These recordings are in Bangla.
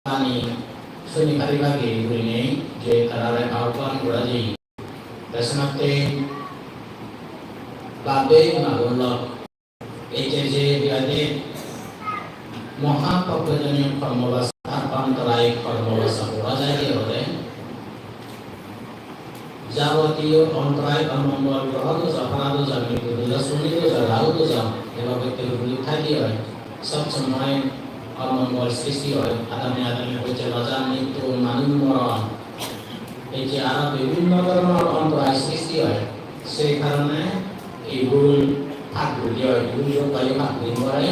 Ani suni bagi ini je karare awan beraji dasnate babe ngulok ejeje biade moha papajani formula antarai formula sapura jadi oleh যাবতীয় অন্তরায় অমঙ্গল গ্রহ দোষ অপরাধ দোষ মৃত্যু দোষ শনি দোষ রাহু দোষ এভাবে ব্যক্তিগুলি থাকি হয় সব সময় অমঙ্গল সৃষ্টি হয় আদামে হচ্ছে রাজা মৃত্যু মানুষ মরণ এই যে আরো বিভিন্ন ধরনের অন্তরায় সৃষ্টি হয় সেই কারণে এই ভুল ভাগগুলি হয় ভুল যোগকালী ভাগগুলি হয়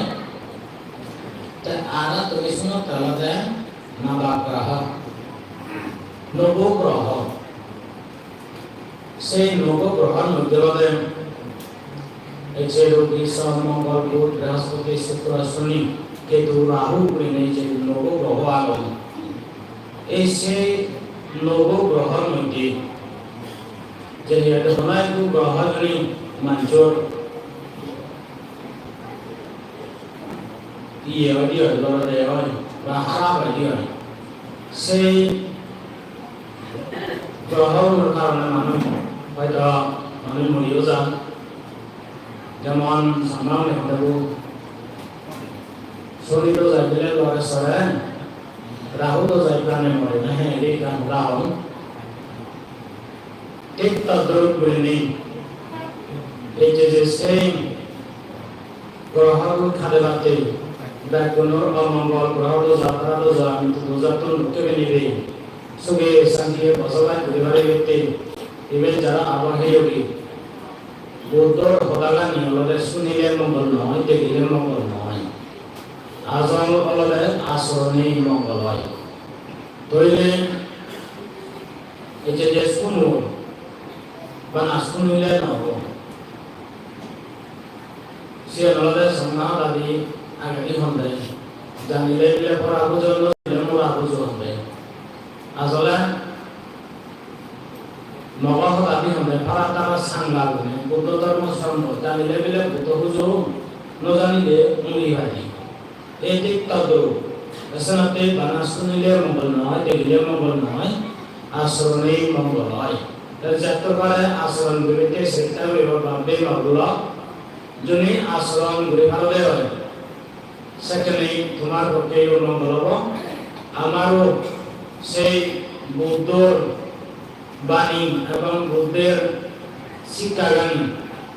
তা আরো তুমি শুনো তাহলে নবগ্রহ নবগ্রহ সেই নবগ্রহের মধ্যে যে রবি সোম মঙ্গল বুধ বৃহস্পতি শুক্র শনি কেতু রাহু বলে যে নবগ্রহ আগম এই সেই নবগ্রহের মধ্যে যে ধনায়ু গ্রহগুলি মঞ্জুর ইয়ে হয় লড়াই হয় বা হারা হয় সেই গ্রহগুলোর কারণে মানুষ হয়তো মানুষ মরিও যান যেমন সামলাম দেখো শনি তো যাই পেলে লড়ে সরে রাহু তো যাই প্রাণে মরে না হ্যাঁ এই গান রাহু ঠিক তদ্রুপ বলে নেই এই যে সেই গ্রহগুলো খালে বাতে ব্যাগুণর অমঙ্গল গ্রহ যাত্রা তো যা কিন্তু দুজাতন মুক্তি নিবে সুগে সংগীয়ে বসবাস পরিবারে ব্যক্তি ইভেন যারা আবহাওয়া যোগী বুদ্ধর হদালা নিয়মলে শুনিলে মঙ্গল নয় দেখিলে মঙ্গল নয় আচরণ হলে আচরণেই মঙ্গল হয় ধরিলে এই যে শুনো বা না শুনিলে নহব সে হলে সংজ্ঞা দাবি আগে হলে জানিলে দিলে পড়া বুঝল মোর আবুজ হবে আসলে নগহ দাবি হলে পারা তারা সাংলা গুনে বুদ্ধ ধর্ম সর্ব জানিলে বিলে বুদ্ধ হুজু নজানিলে মুড়ি ভাজি এই দিক তদ্রূপ এসনাতে বানা শুনিলে মঙ্গল নয় দেখিলে মঙ্গল নয় আচরণেই মঙ্গল হয় যাতে পারে আচরণ গুলিতে সেটা ভাবে মঙ্গল যদি আচরণ গুলি ভালো হয় সেখানে তোমার পক্ষে মঙ্গল হব আমারও সেই বুদ্ধর বাণী এবং বুদ্ধের শিক্ষাগানী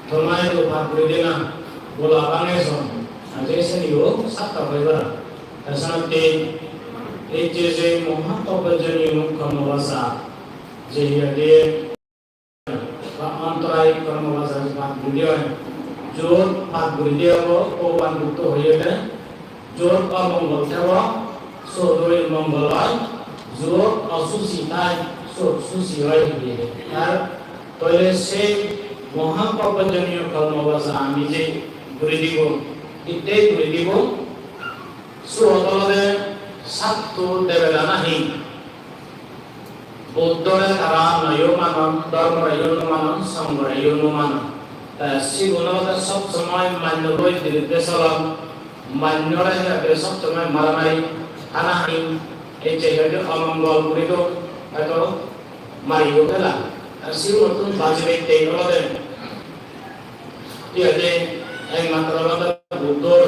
তোমায় তো ভাগ করে দেনা বলা বাংলাদেশ আজকে নিও সাতটা পরিবার তাছাড়া এই যে মহাতপজনীয় কর্মবাসা যে ইয়াতে অন্তরায় কর্মবাসা ভাগ করে হয় জোর ভাগ করে দেব ও বান্ধুত্ব হয়ে যায় জোর অমঙ্গল থাকব সদয় মঙ্গল হয় জোর অসুচি তাই সুচি হয় আর তাহলে সেই মহাপ্রবঞ্জনীয় কর্মবাসা আমি যে ঘুরে দিব এটাই ঘুরে দিব সুহতলে সাতটো দেবেলা নাহি বৌদ্ধরে তারা নয় মানন ধর্মরায় মানন সংঘরায় মানন তাই সেগুলো সব সময় মান্য বই দিতে চলম মান্যরা সব সময় মারামারি হানাহানি এই জায়গাটি অমঙ্গল গুলিত হয়তো মারিব গেলা আর সেই নতুন বাজবে এই হলে ঠিক আছে একমাত্র বুদ্ধর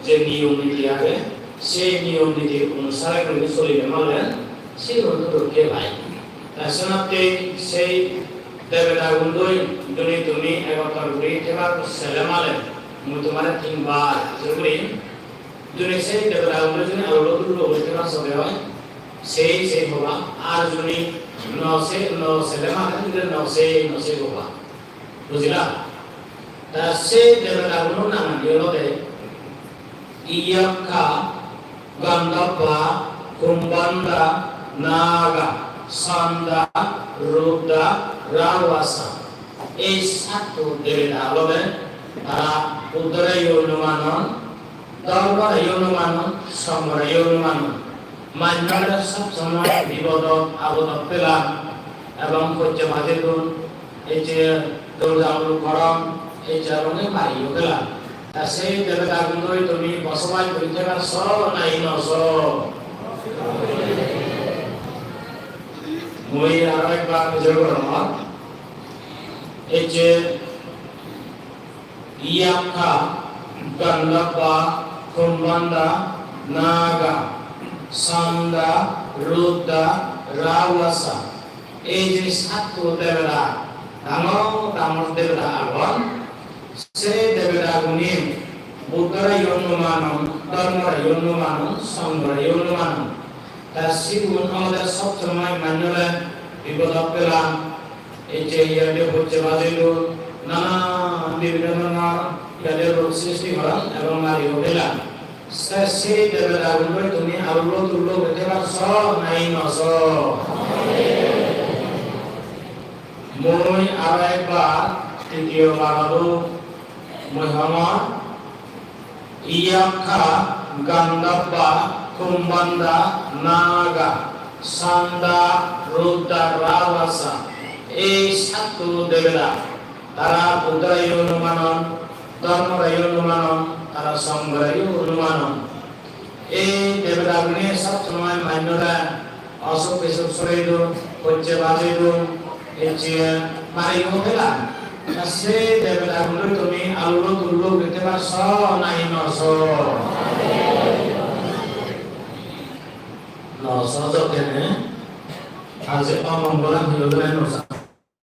যে নিয়ম নীতি আছে সেই নিয়ম নীতি অনুসারে করে চলিবে মানে সেই নতুনকে ভাই তাছাড়া সেই দেবতা গুন্দই যদি তুমি একবার ঘুরে থেবা ছেলে মালে মই তোমার তিনবার জরুরি যদি সেই দেবতা গুলো যদি আরো লোক থেবা চলে হয় সেই হবা আর যদি নসে ছেলে মালে যদি নসে হবা বুঝলা তা সেই দেবতা গুলো নাম দিলতে ইয়াক্কা গন্ধব্বা কুম্বান্দা নাগা সন্দা রুদ্রা রাওয়াসা এই সাতটো দেবতা হলে তারা উত্তরে ইউনুমানন দরবারে ইউনুমানন সম্বরে ইউনুমানন মান্যরা সব সময় বিপদ আপদ পেলাম এবং হচ্ছে মাঝে গুণ এই যে দৌড়াউড় গরম এই যে অনেক মারিও পেলাম তা সেই দেবতা গুলোই তুমি বসবাস করতে পারছ নাই নস মই আর একবার নিজের গরমত এই যে ইয়াকা গন্ধবা কুম্বান্দা নাগা সান্দা রুদ্রা রাওয়াসা এই যে সাত দেবতা ডাঙর ডাঙর দেবতা আগন সেই দেবতা গুণী বুদ্ধরা অনুমানম ধর্মরা অনুমানম সংঘরা অনুমানম তার শিবগুণ আমাদের সবসময় মান্যরা বিপদ পেলাম এই যে ইয়াতে হচ্ছে বাজিল নানা বিভিন্ন ধরনের ইয়াদের রোগ সৃষ্টি করেন এবং মারিও পেলাম সেই দেবতা গুণরে তুমি আলো তুলো হতে পারছ নাই নস মই আর একবার তৃতীয়বার হলো মহামা ইয়াকা গন্ধবা কুম্বান্দা নাগা সান্দা রুদ্রা রাওয়াসা এই সাত দেবতা তারা বুদ্ধরাই অনুমানন ধর্মরাই অনুমানন তারা সংঘরাই অনুমানন এই দেবতা গুণে সব সময় মান্যরা অসুখ বিসুখ শরীর হচ্ছে বাজিল এই যে মারিও পেলাম সেই দেবতা গুণে তুমি আলো তুলো পেতে পারছ নাই নস নস যকেনে আজ অমঙ্গলা হইল নসা